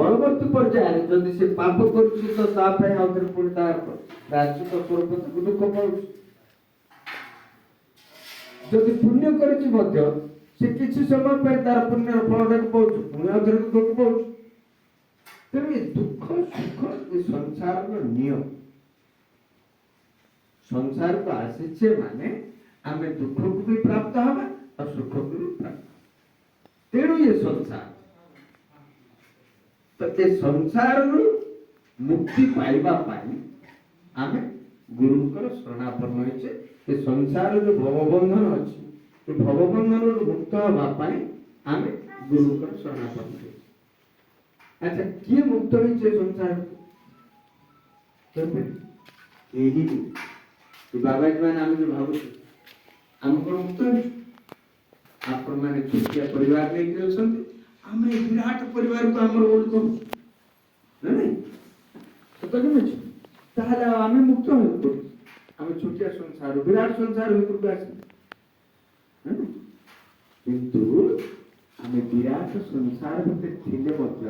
ପରବର୍ତ୍ତୀ ପର୍ଯ୍ୟାୟରେ ଯଦି ସେ ପାପ କରୁଛି ତ ତା ପାଇଁ ଆଉଥରେ ପୁଣି ତା ରାଜସ୍ୱ ସ୍ୱରୂପ ଦୁଃଖ ପାଉଛି। ଯଦି ପୁଣ୍ୟ କରିଛି ମଧ୍ୟ ସେ କିଛି ସମୟ ପାଇଁ ତାର ପୁଣ୍ୟର ଫଳଟାକୁ ପାଉଛି, ପୁଣି ଆଉଥରେ ଦୁଃଖକୁ ପାଉଛି। ତେଣୁ ଏ ଦୁଃଖ ସୁଖ ଏ ସଂସାରର ନିୟମ। ସଂସାରକୁ ଆସିଛେ ମାନେ ଆମେ ଦୁଃଖକୁ ବି ପ୍ରାପ୍ତ ହେବା ଆଉ ସୁଖକୁ ବି ପ୍ରାପ୍ତ। ତେଣୁ ଏ ସଂସାର ତ ଏ ସଂସାରରୁ ମୁକ୍ତି ପାଇବା ପାଇଁ ଆମେ ଗୁରୁଙ୍କର ଶରଣାପନ୍ନ ହୋଇଛେ। ଏ ସଂସାର ଯୋଉ ଭବବନ୍ଧନ ଅଛି, ଏ ଭବବନ୍ଧନରୁ ମୁକ୍ତ ହେବା ପାଇଁ ଆମେ ଗୁରୁଙ୍କର ଶରଣାପନ୍ନ ହୋଇଛେ। ଆଚ୍ଛା, କିଏ ମୁକ୍ତ ହୋଇଛେ ସଂସାର? କେହି ବାବାଜୀ ମାନେ ଆମେ ଯୋଉ ଭାବୁଛୁ ଆମେ କଣ ମୁକ୍ତ ହେଇଛୁ? ଆପଣ ମାନେ ଛୋଟିଆ ପରିବାର ନେଇକି ଅଛନ୍ତି, ଆମେ ବିରାଟ ପରିବାରକୁ ଆମର ବୋଲି କହୁଛୁ ନାଇଁ? ସତ କେମିତି? ତାହେଲେ ଆମେ ମୁକ୍ତ ହେବୁ? ଆମେ ଛୋଟିଆ ସଂସାର ବିରାଟ ସଂସାର ଭିତରକୁ ଆସିବୁ। କିନ୍ତୁ ଆମେ ବିରାଟ ସଂସାର ଭିତରେ ଥିଲେ ମଧ୍ୟ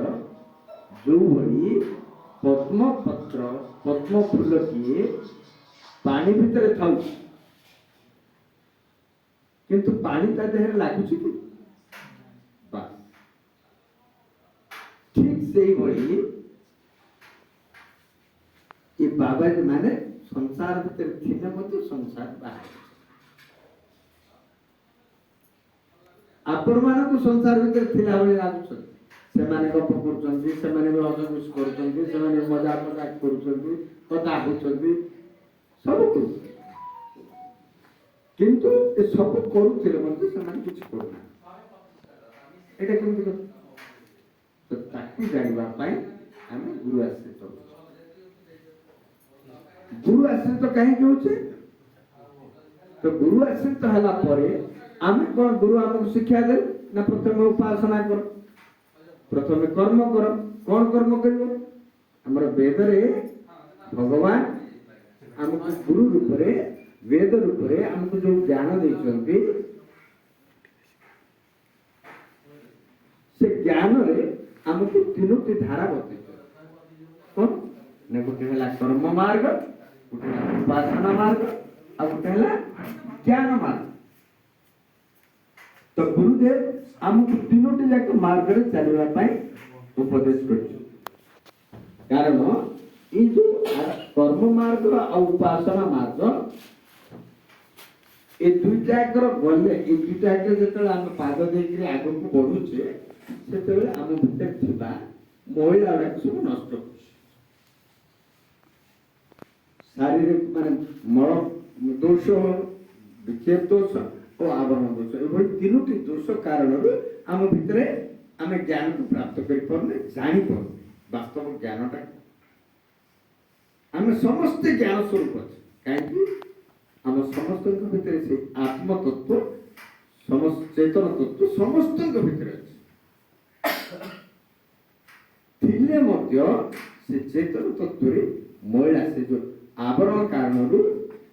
ଯୋଉଭଳି ପଦ୍ମପତ୍ର ପଦ୍ମ ଫୁଲଟିଏ ପାଣି ଭିତରେ ଥାଉଛି, କିନ୍ତୁ ପାଣି ତା ଦେହରେ ଲାଗୁଛି କି? ଠିକ ସେଇଭଳି ଏ ବାବାଜୀ ମାନେ ସଂସାର ଭିତରେ ଥିଲେ ମଧ୍ୟ ସଂସାର ବାହାରେ। ଆପଣ ମାନଙ୍କୁ ସଂସାର ଭିତରେ ଥିଲା ଭଳି ଲାଗୁଛନ୍ତି। ସେମାନେ ଗପ କରୁଛନ୍ତି, ସେମାନେ ବି ହସଖୁସି କରୁଛନ୍ତି, ସେମାନେ ମଜାକ କରୁଛନ୍ତି, କଥା ହଉଛନ୍ତି, ସବୁ କରୁଛନ୍ତି। କିନ୍ତୁ ଏ ସବୁ କରୁଥିଲେ ମଧ୍ୟ ସେମାନେ କିଛି କରୁନାହାନ୍ତି। ଏଇଟା କେମିତି କଥା? ତ ତାକୁ ଜାଣିବା ପାଇଁ ଆମେ ଗୁରୁ ଆଶ୍ରିତ ହଉଛୁ। ଗୁରୁ ଆଶ୍ରିତ କାହିଁକି ହଉଛି? ତ ଗୁରୁ ଆଶ୍ରିତ ହେଲା ପରେ ଆମେ କଣ, ଗୁରୁ ଆମକୁ ଶିକ୍ଷା ଦେଲେ ନା ପ୍ରଥମେ ଉପାସନା କର, ପ୍ରଥମେ କର୍ମ କର। କଣ କର୍ମ କରିବ? ଆମର ବେଦରେ ଭଗବାନ ଆମକୁ ଗୁରୁ ରୂପରେ, ବେଦ ରୂପରେ ଆମକୁ ଯୋଉ ଜ୍ଞାନ ଦେଇଛନ୍ତି, ସେ ଜ୍ଞାନରେ ଆମକୁ ତିନୋଟି ଧାରା ବତେଇଛନ୍ତି। କଣ ନା? ଗୋଟେ ହେଲା କର୍ମ ମାର୍ଗ, ଗୋଟେ ହେଲା ଉପାସନା ମାର୍ଗ, ଆଉ ଗୋଟେ ହେଲା ଜ୍ଞାନ ମାର୍ଗ। ତ ଗୁରୁଦେବ ଆମକୁ ତିନୋଟି ଯାକ ମାର୍ଗରେ ଚାଲିବା ପାଇଁ ଉପଦେଶ କରିଛନ୍ତି। କାରଣ ଏଇ ଯୋଉ କର୍ମ ମାର୍ଗ ଆଉ ଉପାସନା ମାର୍ଗ, ଏ ଦୁଇଟାକର ଗଲେ, ଏ ଦୁଇଟାକରେ ଯେତେବେଳେ ଆମେ ପାଦ ଦେଇକିରି ଆଗକୁ ବଢୁଛେ, ସେତେବେଳେ ଆମ ଭିତରେ ଥିବା ମହିଳା ଗୁଡାକ ସବୁ ନଷ୍ଟ କରୁଛି। ଶାରୀରିକ ମାନେ ମଳ ଦୋଷ, ବିକ୍ଷେପ ଦୋଷ ଓ ଆବରଣ ଦୋଷ, ଏଭଳି ତିନୋଟି ଦୋଷ କାରଣରୁ ଆମ ଭିତରେ ଆମେ ଜ୍ଞାନକୁ ପ୍ରାପ୍ତ କରିପାରୁନେ, ଜାଣିପାରୁନେ ବାସ୍ତବ ଜ୍ଞାନଟା। ଆମେ ସମସ୍ତେ ଜ୍ଞାନ ସ୍ୱରୂପ ଅଛେ। କାହିଁକି? ଆମ ସମସ୍ତଙ୍କ ଭିତରେ ସେ ଆତ୍ମତତ୍ଵ, ଚେତନ ତତ୍ଵ ସମସ୍ତଙ୍କ ଭିତରେ ଅଛି। ଥିଲେ ମଧ୍ୟ ସେ ଚେତନ ତତ୍ଵରେ ମହିଳା, ସେ ଯୋଉ ଆବରଣ କାରଣରୁ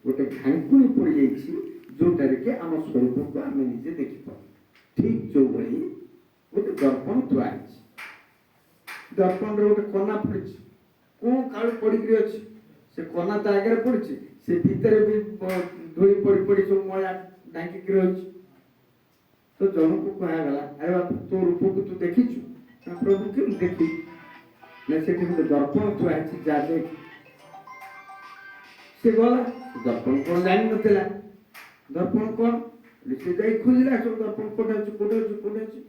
ଗୋଟେ ଢାଙ୍କୁଣି ପଡିଯାଇଛି, ଯୋଉଟାରେ କି ଆମ ସ୍ୱରୂପକୁ ଆମେ ନିଜେ ଦେଖିପାରୁ। ଠିକ ଯୋଉଭଳି ଗୋଟେ ଦର୍ପଣ ଥୁଆ ହେଇଛି, ଦର୍ପଣରେ ଗୋଟେ କନା ପଡିଛି, କୋଉ କାଳୁ ପଡିକିରି ଅଛି, ସେ କନା ତା ଆଗରେ ପଡିଛି, ସେ ଭିତରେ ବି ଧୂଳି ପଡି ପଡି ସବୁ ମଇଳା ଢାଙ୍କିକି ରହିଛି। ତ ଜଣକୁ କୁହାଗଲା, ଆରେ ବାପା ତୋ ରୂପକୁ ତୁ ଦେଖିଛୁ? ନା ପ୍ରଭୁ କେମିତି ଦେଖିଛୁ? ନା ସେଠି ଗୋଟେ ଦର୍ପଣ ଥୁଆ ହେଇଛି, ଯା ଦେଖ। ସେ ଗଲା, ଦର୍ପଣ କଣ ଜାଣିନଥିଲା। ଦର୍ପଣ କଣ? ସେ ଯାଇ ଖୋଜିଲା, ସବୁ ଦର୍ପଣ କୋଉଠି ଅଛି, କୋଉଠି ଅଛି, କୋଉଠି ଅଛି,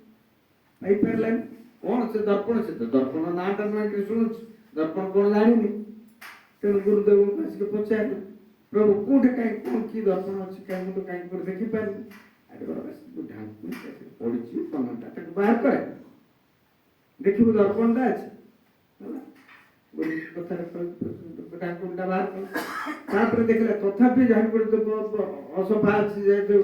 ପାଇପାରିଲାନି। କଣ ସେ ଦର୍ପଣ? ସେ ତ ଦର୍ପଣ ନାଁଟା ନୁହେଁ କି ଶୁଣୁଛି, ଦର୍ପଣ କଣ ଜାଣିନି। ତେଣୁ ଗୁରୁଦେବଙ୍କୁ ଆସିକି ପଚାରିଲେ, ପ୍ରଭୁ କୋଉଠି କାହିଁ, କଣ କି ଦର୍ପଣ ଅଛି, କାହିଁ ମୁଁ ତ କାହିଁ କୋଉଠି ଦେଖିପାରିନି। ଆରେ ବାବା, ଯୋଉ ଢାଙ୍କୁଣି ପଡିଛି କନାଟା, ତାକୁ ବାହାର କରେ, ଦେଖିବୁ ଦର୍ପଣଟା ଅଛି। ଢାଙ୍କୁଣିଟା ବାହାର କଲା, ତାପରେ ଦେଖିଲା ତଥାପି ଢାଙ୍କୁଣି ତ ଅସଫା ଅଛି, ଯୋଉ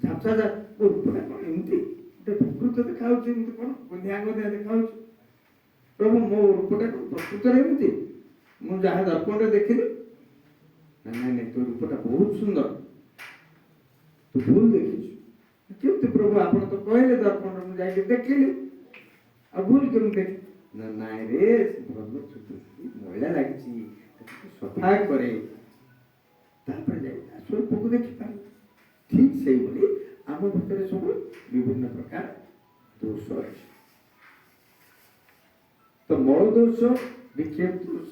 ଝାପସା ରୂପଟା କଣ ଏମିତି ବିକୃତ ଦେଖାଯାଉଛି, ଏମିତି କଣ ଗନ୍ଧିଆ ଗନ୍ଧିଆ ଦେଖାଯାଉଛି। ପ୍ରଭୁ ମୋ ରୂପଟା କଣ ପ୍ରକୃତରେ ଏମିତି? ମୁଁ ଯାହା ଦର୍ପଣରେ ଦେଖିଲି? ନାଇଁ ନାଇଁ, ତୋ ରୂପଟା ବହୁତ ସୁନ୍ଦର, ତୁ ଭୁଲ ଦେଖିଛୁ। କେମିତି ପ୍ରଭୁ? ଆପଣ ତ କହିଲେ ଦର୍ପଣରେ, ମୁଁ ଯାଇକି ଦେଖିଲି, ଆଉ ଭୁଲ କେମିତି ଦେଖି? ନା ନାଇଁ ରେ ବ୍ରହ୍ମ ଚତୁର୍ଥୀ ମଇଳା ଲାଗିଛି ତାକୁ ସଫା କରେ, ତାପରେ ଯାଇ ତା ସ୍ୱରୂପକୁ ଦେଖିପାରେ। ଠିକ୍ ସେଇଭଳି ଆମ ଭିତରେ ସବୁ ବିଭିନ୍ନ ପ୍ରକାର ଦୋଷ ଅଛି। ତ ମଳ ଦୋଷ, ବିକ୍ଷେପ ଦୋଷ,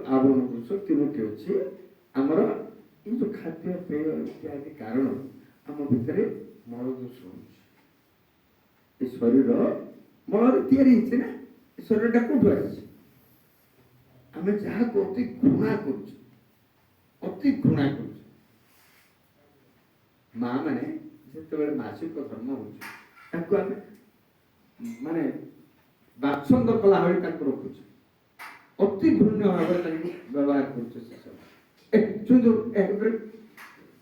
ଆବରଣ ଦୋଷ ତିନୋଟି ଅଛି। ଆମର ଏଇ ଯୋଉ ଖାଦ୍ୟ ପେୟ ଇତ୍ୟାଦି କାରଣ ଆମ ଭିତରେ ମଳ ଦୋଷ ହଉଛି। ଏ ଶରୀର ମଳରେ ତିଆରି ହେଇଛି ନା, ଏ ଶରୀରଟା କୋଉଠୁ ଆସିଛି? ଆମେ ଯାହାକୁ ଅତି ଘୃଣା କରୁଛୁ, ଅତି ଘୃଣା କରୁଛୁ। ମା ମାନେ ଯେତେବେଳେ ମାସିକ ଧର୍ମ ହଉଛି ତାକୁ ଆମେ ମାନେ ବାଛନ୍ଦ କଲା ଭଳି ତାକୁ ରଖୁଛୁ, ଅତି ଘୃଣ୍ୟ ଭାବରେ ତାକୁ ବ୍ୟବହାର କରୁଛୁ। ସେ ସବୁ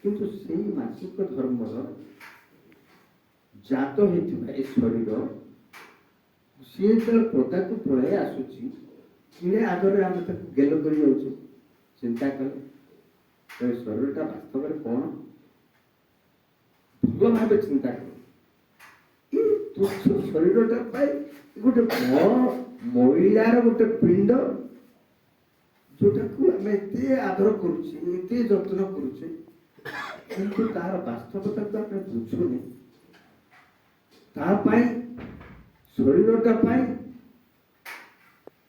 କିନ୍ତୁ ସେଇ ମାସିକ ଧର୍ମର ଜାତ ହେଇଥିବା ଏ ଶରୀର ସିଏ ଯେତେବେଳେ ପଦାକୁ ପଳେଇ ଆସୁଛି, କିଳେ ଆଗରେ ଆମେ ତାକୁ ଗେଲ କରି ଯାଉଛୁ। ଚିନ୍ତା କଲେ ତ ଏ ଶରୀରଟା ବାସ୍ତବରେ କଣ? ଭଲ ଭାବେ ଚିନ୍ତା କର। ଏ ତୁଚ୍ଛ ଶରୀରଟା ପାଇଁ ଗୋଟେ ମହିଳାର ଗୋଟେ ପିଣ୍ଡ, ଯୋଉଟାକୁ ଆମେ ଏତେ ଆଦର କରୁଛେ, ଏତେ ଯତ୍ନ କରୁଛେ, କିନ୍ତୁ ତାର ବାସ୍ତବତାକୁ ଆମେ ବୁଝୁନି। ତା ପାଇଁ ଶରୀରଟା ପାଇଁ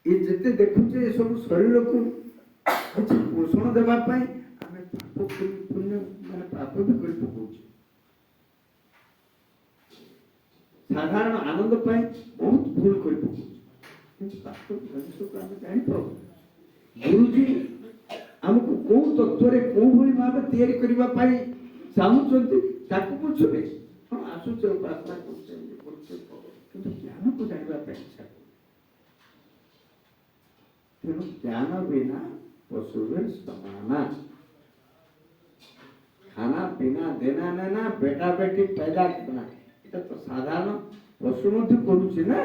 ଏ ଯେତେ ଦେଖୁଛେ ଏ ସବୁ ଶରୀରକୁ କିଛି ପୋଷଣ ଦେବା ପାଇଁ ଆମେ ପାପ ବି କରି ପକଉଛେ। ସାଧାରଣ ଆନନ୍ଦ ପାଇଁ ବହୁତ ଭୁଲ କରି ପକଉଛେ, କିନ୍ତୁ ବାସ୍ତବ ଜିନିଷକୁ ଆମେ ଜାଣିପାରୁ। ଗୁରୁଜୀ ଆମକୁ କୋଉ ତତ୍ଵରେ କୋଉ ଭଳି ଭାବେ ତିଆରି କରିବା ପାଇଁ ଚାହୁଁଛନ୍ତି ତାକୁ ବୁଝୁନି। ହଁ ଆସୁଛେ, ପ୍ରାର୍ଥନା କରୁଛେ, କିନ୍ତୁ ଜ୍ଞାନକୁ ଜାଣିବା ପାଇଁ ଇଚ୍ଛା କରୁ। ତେଣୁ ଜ୍ଞାନ ବିନା ପଶୁରେ ସମାନ। ଖାନା ପିନା ଦେନା ନେନା ବେଟା ବେଟି पैदा करना, এটা তো ସାଧାରଣ ପଶୁ ମଧ୍ୟ କରୁଛି ନା।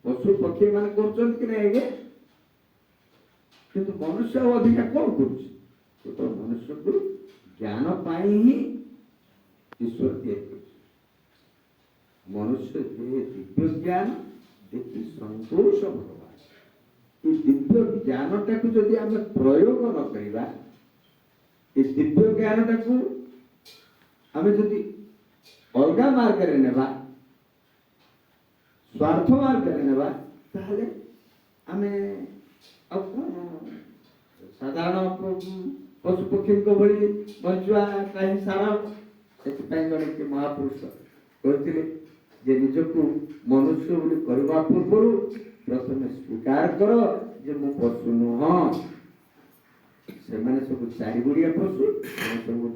ପଶୁ ପକ୍ଷୀ ମାନେ କରୁଛନ୍ତି କି ନାଇଁ ଆଜ୍ଞା? କିନ୍ତୁ ମନୁଷ୍ୟ ଅଧିକା କଣ କରୁଛି? ତ ମନୁଷ୍ୟକୁ ଜ୍ଞାନ ପାଇଁ ହିଁ ଈଶ୍ୱର ତିଆରି କରୁଛି। ମନୁଷ୍ୟ ଦିବ୍ୟ ଜ୍ଞାନ ଦେଖି ସନ୍ତୋଷ ଭଗବାନ। ଏ ଦିବ୍ୟ ଜ୍ଞାନଟାକୁ ଯଦି ଆମେ ପ୍ରୟୋଗ ନ କରିବା, ଏ ଦିବ୍ୟ ଜ୍ଞାନଟାକୁ ଆମେ ଯଦି ଅଲଗା ମାର୍ଗରେ ନେବା, ସ୍ୱାର୍ଥ ମାର୍ଗରେ ନେବା, ତାହେଲେ ଆମେ ଆଉ କଣ ସାଧାରଣ ପଶୁ ପକ୍ଷୀଙ୍କ ଭଳି ବଞ୍ଚିବା କାହିଁ ସାର? ସେଥିପାଇଁ ଜଣେ କି ମହାପୁରୁଷ କହିଥିଲେ ଯେ ନିଜକୁ ମନୁଷ୍ୟ ବୋଲି କରିବା ପୂର୍ବରୁ ପ୍ରଥମେ ସ୍ୱୀକାର କର ଯେ ମୁଁ ପଶୁ ନୁହଁ। ସେମାନେ ସବୁ ଚାରି ଗୋଡିଆ ପଶୁ, ଆମେ ସବୁ